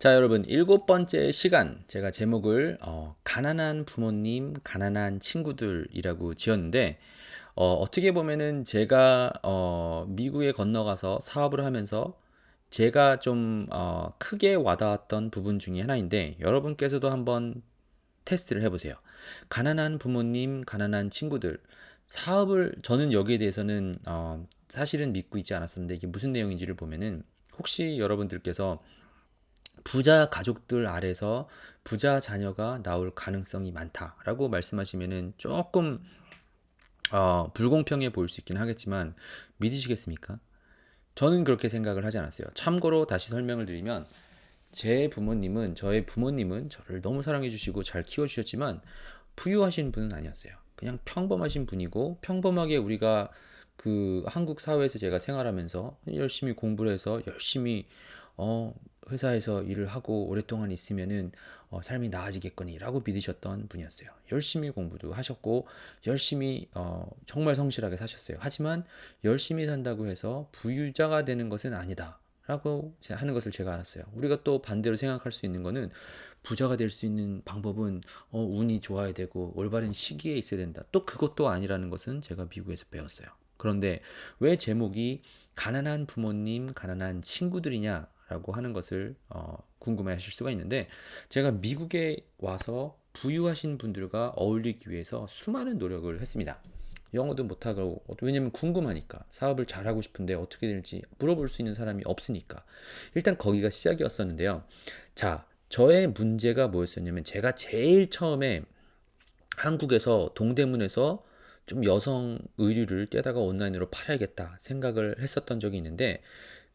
자, 여러분, 일곱 번째 시간 제가 제목을 가난한 부모님, 가난한 친구들이라고 지었는데 어떻게 보면은 제가 미국에 건너가서 사업을 하면서 제가 좀 크게 와닿았던 부분 중에 하나인데 여러분께서도 한번 테스트를 해보세요. 가난한 부모님, 가난한 친구들. 사업을 저는 여기에 대해서는 사실은 믿고 있지 않았었는데 이게 무슨 내용인지를 보면은 혹시 여러분들께서 부자 가족들 아래서 부자 자녀가 나올 가능성이 많다라고 말씀하시면은 조금 불공평해 보일 수 있긴 하겠지만 믿으시겠습니까? 저는 그렇게 생각을 하지 않았어요. 참고로 다시 설명을 드리면 저의 부모님은 저를 너무 사랑해 주시고 잘 키워 주셨지만 부유하신 분은 아니었어요. 그냥 평범하신 분이고 평범하게 우리가 그 한국 사회에서 제가 생활하면서 열심히 공부를 해서 열심히 어 회사에서 일을 하고 오랫동안 있으면은 삶이 나아지겠거니라고 믿으셨던 분이었어요. 열심히 공부도 하셨고 열심히 정말 성실하게 사셨어요. 하지만 열심히 산다고 해서 부유자가 되는 것은 아니다. 라고 하는 것을 제가 알았어요. 우리가 또 반대로 생각할 수 있는 거는 부자가 될 수 있는 방법은 운이 좋아야 되고 올바른 시기에 있어야 된다. 또 그것도 아니라는 것은 제가 미국에서 배웠어요. 그런데 왜 제목이 가난한 부모님, 가난한 친구들이냐라고 하는 것을 궁금해 하실 수가 있는데 제가 미국에 와서 부유하신 분들과 어울리기 위해서 수많은 노력을 했습니다. 영어도 못하고 왜냐면 궁금하니까 사업을 잘하고 싶은데 어떻게 될지 물어볼 수 있는 사람이 없으니까 일단 거기가 시작이었었는데요. 자, 저의 문제가 뭐였었냐면 제가 제일 처음에 한국에서 동대문에서 좀 여성 의류를 떼다가 온라인으로 팔아야겠다 생각을 했었던 적이 있는데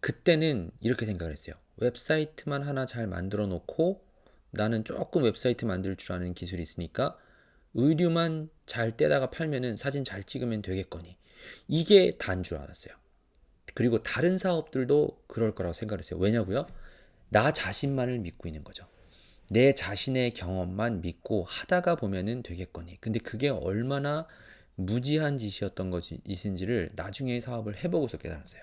그때는 이렇게 생각을 했어요. 웹사이트만 하나 잘 만들어 놓고 나는 조금 웹사이트 만들 줄 아는 기술이 있으니까 의류만 잘 떼다가 팔면은 사진 잘 찍으면 되겠거니. 이게 다인 줄 알았어요. 그리고 다른 사업들도 그럴 거라고 생각을 했어요. 왜냐고요? 나 자신만을 믿고 있는 거죠. 내 자신의 경험만 믿고 하다가 보면은 되겠거니. 근데 그게 얼마나 무지한 짓이었던 것인지를 나중에 사업을 해보고서 깨달았어요.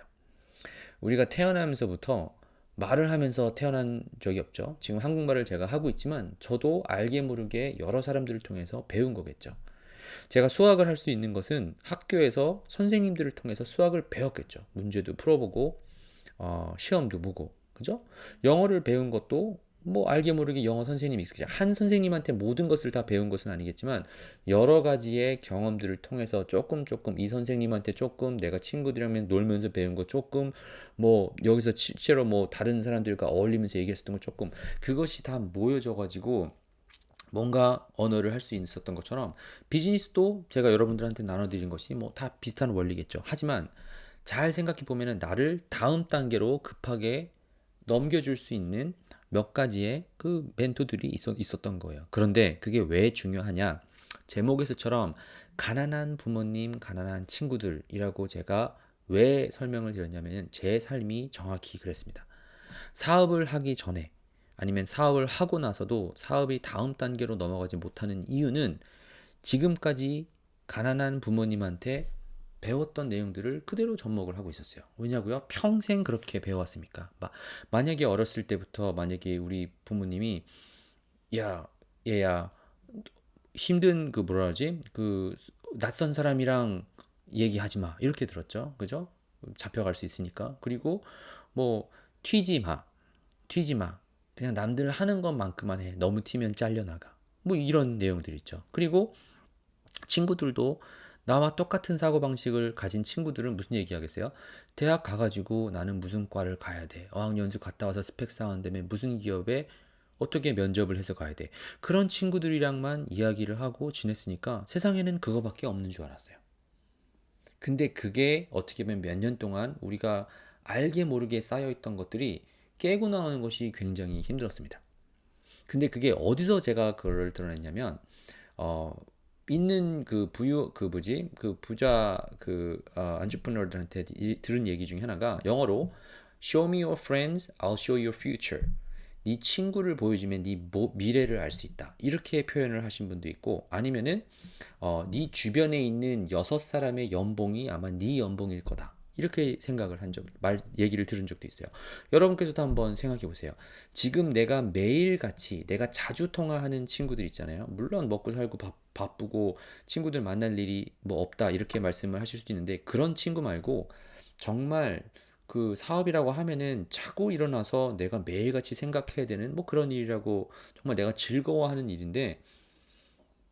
우리가 태어나면서부터 말을 하면서 태어난 적이 없죠. 지금 한국말을 제가 하고 있지만 저도 알게 모르게 여러 사람들을 통해서 배운 거겠죠. 제가 수학을 할 수 있는 것은 학교에서 선생님들을 통해서 수학을 배웠겠죠. 문제도 풀어보고 시험도 보고, 그죠? 영어를 배운 것도 뭐 알게 모르게 영어 선생님이 있겠죠. 한 선생님한테 모든 것을 다 배운 것은 아니겠지만 여러 가지의 경험들을 통해서 조금 이 선생님한테 조금 내가 친구들이랑 놀면서 배운 거 조금 뭐 여기서 실제로 뭐 다른 사람들과 어울리면서 얘기했었던 거 조금 그것이 다 모여져 가지고 뭔가 언어를 할 수 있었던 것처럼 비즈니스도 제가 여러분들한테 나눠드린 것이 뭐 다 비슷한 원리겠죠. 하지만 잘 생각해 보면은 나를 다음 단계로 급하게 넘겨줄 수 있는 몇 가지의 그 멘토들이 있었던 거예요. 그런데 그게 왜 중요하냐? 제목에서처럼 가난한 부모님, 가난한 친구들이라고 제가 왜 설명을 드렸냐면은 제 삶이 정확히 그랬습니다. 사업을 하기 전에 아니면 사업을 하고 나서도 사업이 다음 단계로 넘어가지 못하는 이유는 지금까지 가난한 부모님한테 배웠던 내용들을 그대로 접목을 하고 있었어요. 왜냐고요? 평생 그렇게 배워왔으니까. 만약에 어렸을 때부터 만약에 우리 부모님이 야, 얘야, 힘든 그 뭐라 하지? 그 낯선 사람이랑 얘기하지 마. 이렇게 들었죠. 그죠? 잡혀갈 수 있으니까. 그리고 뭐 튀지 마. 튀지 마. 그냥 남들 하는 것만큼만 해. 너무 튀면 잘려나가. 뭐 이런 내용들 있죠. 그리고 친구들도 나와 똑같은 사고방식을 가진 친구들은 무슨 얘기 하겠어요? 대학 가가지고 나는 무슨 과를 가야 돼. 어학연수 갔다 와서 스펙 쌓은 다음에 무슨 기업에 어떻게 면접을 해서 가야 돼. 그런 친구들이랑만 이야기를 하고 지냈으니까 세상에는 그거밖에 없는 줄 알았어요. 근데 그게 어떻게 보면 몇 년 동안 우리가 알게 모르게 쌓여있던 것들이 깨고 나오는 것이 굉장히 힘들었습니다. 근데 그게 어디서 제가 그걸 드러냈냐면 어 있는 그 부유 그 뭐지 그 부자 그 안트프레너들한테 들은 얘기 중에 하나가 영어로 Show me your friends, I'll show you your future. 네 친구를 보여주면 네 미래를 알 수 있다. 이렇게 표현을 하신 분도 있고 아니면은 네 주변에 있는 6 사람의 연봉이 아마 네 연봉일 거다. 이렇게 생각을 얘기를 들은 적도 있어요. 여러분께서도 한번 생각해 보세요. 지금 내가 매일같이 내가 자주 통화하는 친구들 있잖아요. 물론 먹고 살고 바쁘고 친구들 만날 일이 뭐 없다 이렇게 말씀을 하실 수도 있는데, 그런 친구 말고 정말 그 사업이라고 하면은 자고 일어나서 내가 매일같이 생각해야 되는 뭐 그런 일이라고, 정말 내가 즐거워하는 일인데,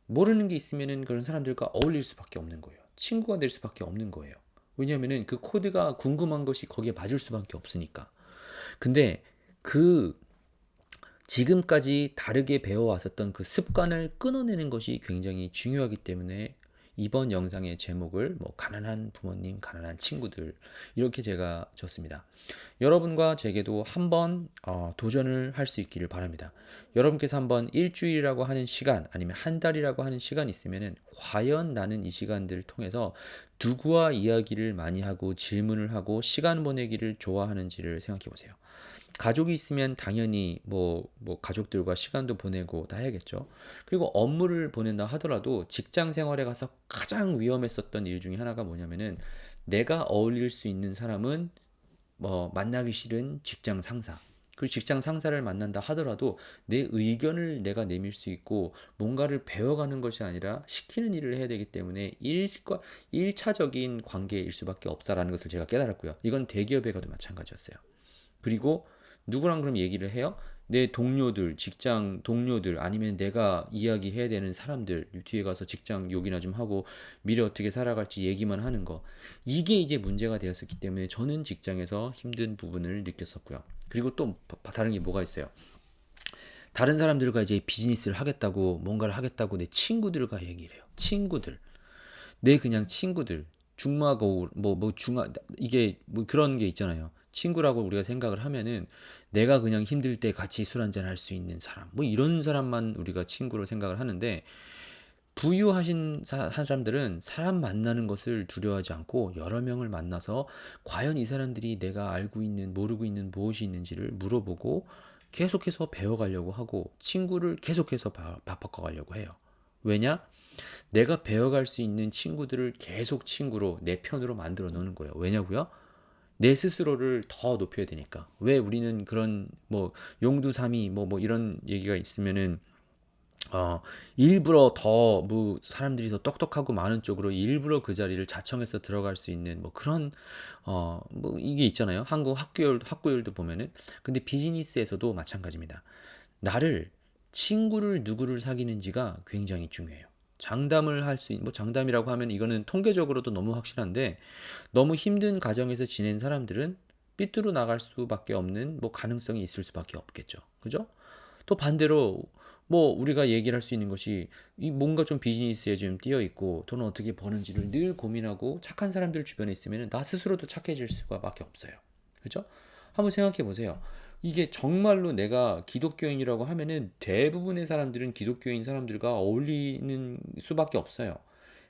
모르는 게 있으면은 그런 사람들과 어울릴 수밖에 없는 거예요. 친구가 될 수밖에 없는 거예요. 왜냐면은 그 코드가 궁금한 것이 거기에 맞을 수밖에 없으니까. 근데 그 지금까지 다르게 배워왔었던 그 습관을 끊어내는 것이 굉장히 중요하기 때문에, 이번 영상의 제목을 뭐 가난한 부모님, 가난한 친구들 이렇게 제가 줬습니다. 여러분과 제게도 한번 도전을 할 수 있기를 바랍니다. 여러분께서 한번 일주일이라고 하는 시간, 아니면 한 달이라고 하는 시간 있으면은, 과연 나는 이 시간들을 통해서 누구와 이야기를 많이 하고 질문을 하고 시간 보내기를 좋아하는지를 생각해 보세요. 가족이 있으면 당연히 뭐 가족들과 시간도 보내고 다 해야겠죠. 그리고 업무를 보낸다 하더라도 직장 생활에 가서 가장 위험했었던 일 중에 하나가 뭐냐면은, 내가 어울릴 수 있는 사람은 뭐 만나기 싫은 직장 상사. 그 직장 상사를 만난다 하더라도 내 의견을 내가 내밀 수 있고 뭔가를 배워가는 것이 아니라 시키는 일을 해야 되기 때문에 일차적인 관계일 수밖에 없다라는 것을 제가 깨달았고요. 이건 대기업에 가도 마찬가지였어요. 그리고 누구랑 그럼 얘기를 해요? 내 동료들, 직장 동료들, 아니면 내가 이야기해야 되는 사람들 뒤에 가서 직장 욕이나 좀 하고 미래 어떻게 살아갈지 얘기만 하는 거. 이게 이제 문제가 되었었기 때문에 저는 직장에서 힘든 부분을 느꼈었고요. 그리고 또 다른 게 뭐가 있어요? 다른 사람들과 이제 비즈니스를 하겠다고, 뭔가를 하겠다고 내 친구들과 얘기를 해요. 친구들. 내 그냥 친구들. 중마고울 뭐 중하 이게 뭐 그런 게 있잖아요. 친구라고 우리가 생각을 하면은 내가 그냥 힘들 때 같이 술 한잔 할 수 있는 사람, 뭐 이런 사람만 우리가 친구로 생각을 하는데, 부유하신 사람들은 사람 만나는 것을 두려워하지 않고 여러 명을 만나서 과연 이 사람들이 내가 알고 있는, 모르고 있는 무엇이 있는지를 물어보고 계속해서 배워가려고 하고, 친구를 계속해서 바꿔가려고 해요. 왜냐? 내가 배워갈 수 있는 친구들을 계속 친구로 내 편으로 만들어 놓는 거예요. 왜냐고요? 내 스스로를 더 높여야 되니까. 왜 우리는 그런 뭐 용두사미 뭐 이런 얘기가 있으면은 어 일부러 더 뭐 사람들이 더 똑똑하고 많은 쪽으로 일부러 그 자리를 자청해서 들어갈 수 있는 뭐 그런 뭐 이게 있잖아요. 한국 학교열도 보면은. 근데 비즈니스에서도 마찬가지입니다. 나를, 친구를 누구를 사귀는지가 굉장히 중요해요. 장담을 할 수 있는, 뭐 장담이라고 하면 이거는 통계적으로도 너무 확실한데, 너무 힘든 가정에서 지낸 사람들은 삐뚤어 나갈 수밖에 없는 뭐 가능성이 있을 수밖에 없겠죠. 그죠? 또 반대로 뭐 우리가 얘기를 할 수 있는 것이, 이 뭔가 좀 비즈니스에 좀 뛰어 있고 돈을 어떻게 버는지를 늘 고민하고 착한 사람들 주변에 있으면 나 스스로도 착해질 수밖에 없어요. 그죠? 한번 생각해 보세요. 이게 정말로 내가 기독교인이라고 하면은 대부분의 사람들은 기독교인 사람들과 어울리는 수밖에 없어요.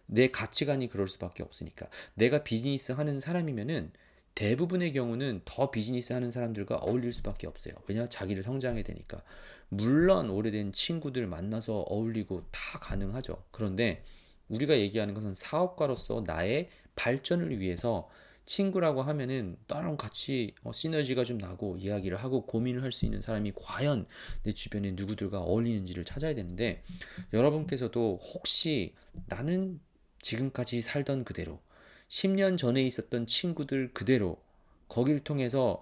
내 가치관이 그럴 수밖에 없으니까. 내가 비즈니스 하는 사람이면은 대부분의 경우는 더 비즈니스 하는 사람들과 어울릴 수밖에 없어요. 왜냐? 자기를 성장해야 되니까. 물론 오래된 친구들 만나서 어울리고 다 가능하죠. 그런데 우리가 얘기하는 것은 사업가로서 나의 발전을 위해서, 친구라고 하면은 나랑 같이 시너지가 좀 나고 이야기를 하고 고민을 할 수 있는 사람이 과연 내 주변에 누구들과 어울리는지를 찾아야 되는데, 여러분께서도 혹시 나는 지금까지 살던 그대로, 10년 전에 있었던 친구들 그대로, 거길 통해서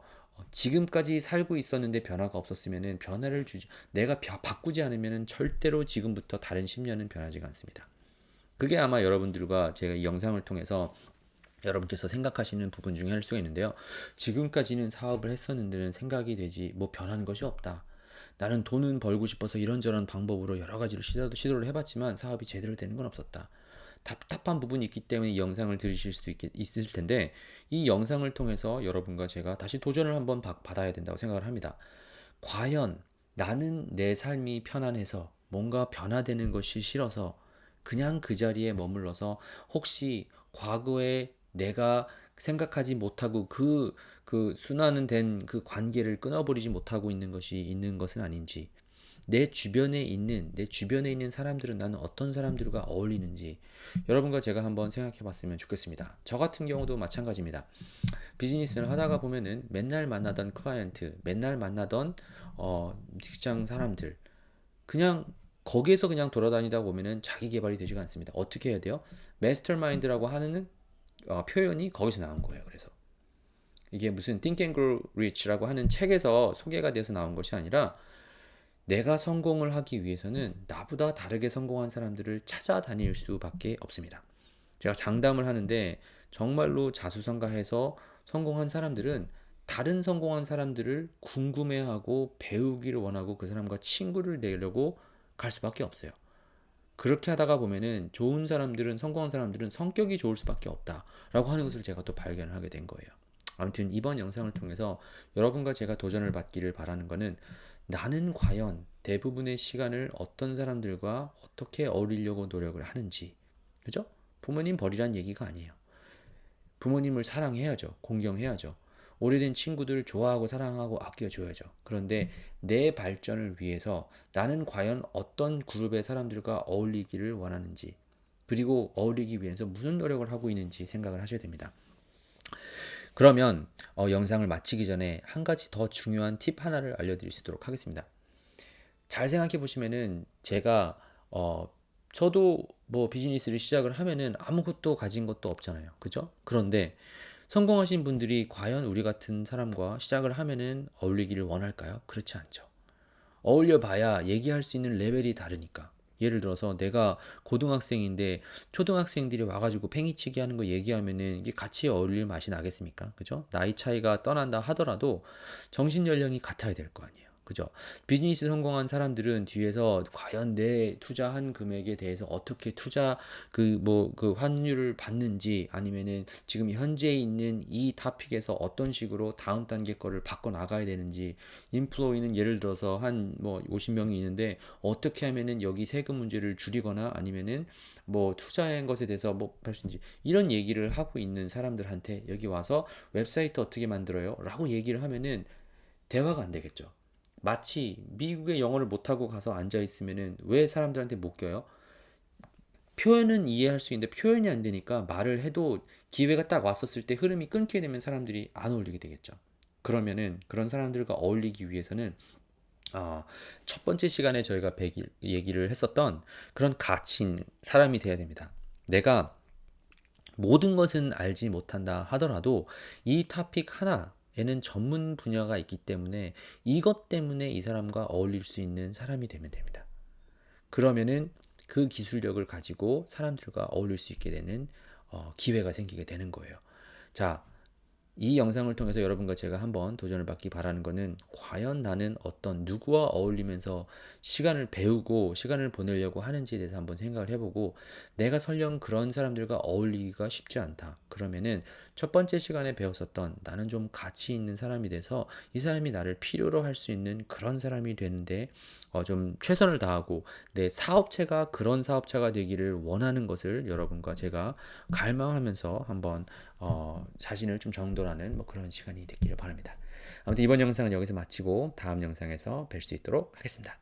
지금까지 살고 있었는데 변화가 없었으면은, 변화를 주지, 내가 바꾸지 않으면은 절대로 지금부터 다른 10년은 변하지가 않습니다. 그게 아마 여러분들과 제가 이 영상을 통해서 여러분께서 생각하시는 부분 중에 할 수가 있는데요. 지금까지는 사업을 했었는데는 생각이 되지 뭐 변하는 것이 없다. 나는 돈은 벌고 싶어서 이런저런 방법으로 여러 가지로 시도를 해봤지만 사업이 제대로 되는 건 없었다. 답답한 부분이 있기 때문에 이 영상을 들으실 수 있을 텐데, 이 영상을 통해서 여러분과 제가 다시 도전을 한번 받아야 된다고 생각을 합니다. 과연 나는 내 삶이 편안해서 뭔가 변화되는 것이 싫어서 그냥 그 자리에 머물러서, 혹시 과거에 내가 생각하지 못하고 그 순환은 된 그 관계를 끊어버리지 못하고 있는 것은 아닌지, 내 주변에 있는 사람들은 나는 어떤 사람들과 어울리는지 여러분과 제가 한번 생각해 봤으면 좋겠습니다. 저 같은 경우도 마찬가지입니다. 비즈니스를 하다가 보면은 맨날 만나던 클라이언트, 맨날 만나던 직장 사람들, 그냥 거기에서 그냥 돌아다니다 보면은 자기 개발이 되지가 않습니다. 어떻게 해야 돼요? 마스터마인드라고 하는 표현이 거기서 나온 거예요. 그래서 이게 무슨 Think and Grow Rich라고 하는 책에서 소개가 돼서 나온 것이 아니라 내가 성공을 하기 위해서는 나보다 다르게 성공한 사람들을 찾아다닐 수밖에 없습니다. 제가 장담을 하는데 정말로 자수성가해서 성공한 사람들은 다른 성공한 사람들을 궁금해하고 배우기를 원하고 그 사람과 친구를 되려고 갈 수밖에 없어요. 그렇게 하다가 보면은 좋은 사람들은 성공한 사람들은 성격이 좋을 수밖에 없다라고 하는 것을 제가 또 발견을 하게 된 거예요. 아무튼 이번 영상을 통해서 여러분과 제가 도전을 받기를 바라는 것은 나는 과연 대부분의 시간을 어떤 사람들과 어떻게 어울리려고 노력을 하는지, 그죠? 부모님 버리란 얘기가 아니에요. 부모님을 사랑해야죠. 공경해야죠. 오래된 친구들 좋아하고 사랑하고 아껴줘야죠. 그런데 내 발전을 위해서 나는 과연 어떤 그룹의 사람들과 어울리기를 원하는지, 그리고 어울리기 위해서 무슨 노력을 하고 있는지 생각을 하셔야 됩니다. 그러면 영상을 마치기 전에 한 가지 더 중요한 팁 하나를 알려드릴 수 있도록 하겠습니다. 잘 생각해 보시면은 제가 저도 뭐 비즈니스를 시작을 하면은 아무것도 가진 것도 없잖아요. 그죠? 그런데 성공하신 분들이 과연 우리 같은 사람과 시작을 하면은 어울리기를 원할까요? 그렇지 않죠. 어울려 봐야 얘기할 수 있는 레벨이 다르니까. 예를 들어서 내가 고등학생인데 초등학생들이 와가지고 팽이치기 하는 거 얘기하면은 이게 같이 어울릴 맛이 나겠습니까? 그죠? 나이 차이가 떠난다 하더라도 정신 연령이 같아야 될 거 아니에요. 그죠? 비즈니스 성공한 사람들은 뒤에서 과연 내 투자한 금액에 대해서 어떻게 투자 그 환율을 받는지 아니면은 지금 현재 있는 이 타픽에서 어떤 식으로 다음 단계 거를 바꿔 나가야 되는지 인플로이는 예를 들어서 한 뭐 50명이 있는데 어떻게 하면은 여기 세금 문제를 줄이거나 아니면은 뭐 투자한 것에 대해서 뭐 할 수 있는지 이런 얘기를 하고 있는 사람들한테 여기 와서 웹사이트 어떻게 만들어요? 라고 얘기를 하면은 대화가 안 되겠죠. 마치 미국의 영어를 못하고 가서 앉아 있으면은 왜 사람들한테 못 껴요? 표현은 이해할 수 있는데 표현이 안 되니까 말을 해도 기회가 딱 왔었을 때 흐름이 끊게 되면 사람들이 안 어울리게 되겠죠. 그러면은 그런 사람들과 어울리기 위해서는 첫 번째 시간에 저희가 얘기를 했었던 그런 가치인 사람이 돼야 됩니다. 내가 모든 것은 알지 못한다 하더라도 이 토픽 하나에는 전문 분야가 있기 때문에 이것 때문에 이 사람과 어울릴 수 있는 사람이 되면 됩니다. 그러면은 그 기술력을 가지고 사람들과 어울릴 수 있게 되는 기회가 생기게 되는 거예요. 자, 이 영상을 통해서 여러분과 제가 한번 도전을 받기 바라는 것은 과연 나는 어떤 누구와 어울리면서 시간을 배우고 시간을 보내려고 하는지에 대해서 한번 생각을 해보고 내가 설령 그런 사람들과 어울리기가 쉽지 않다. 그러면은 첫 번째 시간에 배웠었던 나는 좀 가치 있는 사람이 돼서 이 사람이 나를 필요로 할 수 있는 그런 사람이 되는데 좀 최선을 다하고 내 사업체가 그런 사업체가 되기를 원하는 것을 여러분과 제가 갈망하면서 한번 자신을 좀 정돈하는 뭐 그런 시간이 됐기를 바랍니다. 아무튼 이번 영상은 여기서 마치고 다음 영상에서 뵐 수 있도록 하겠습니다.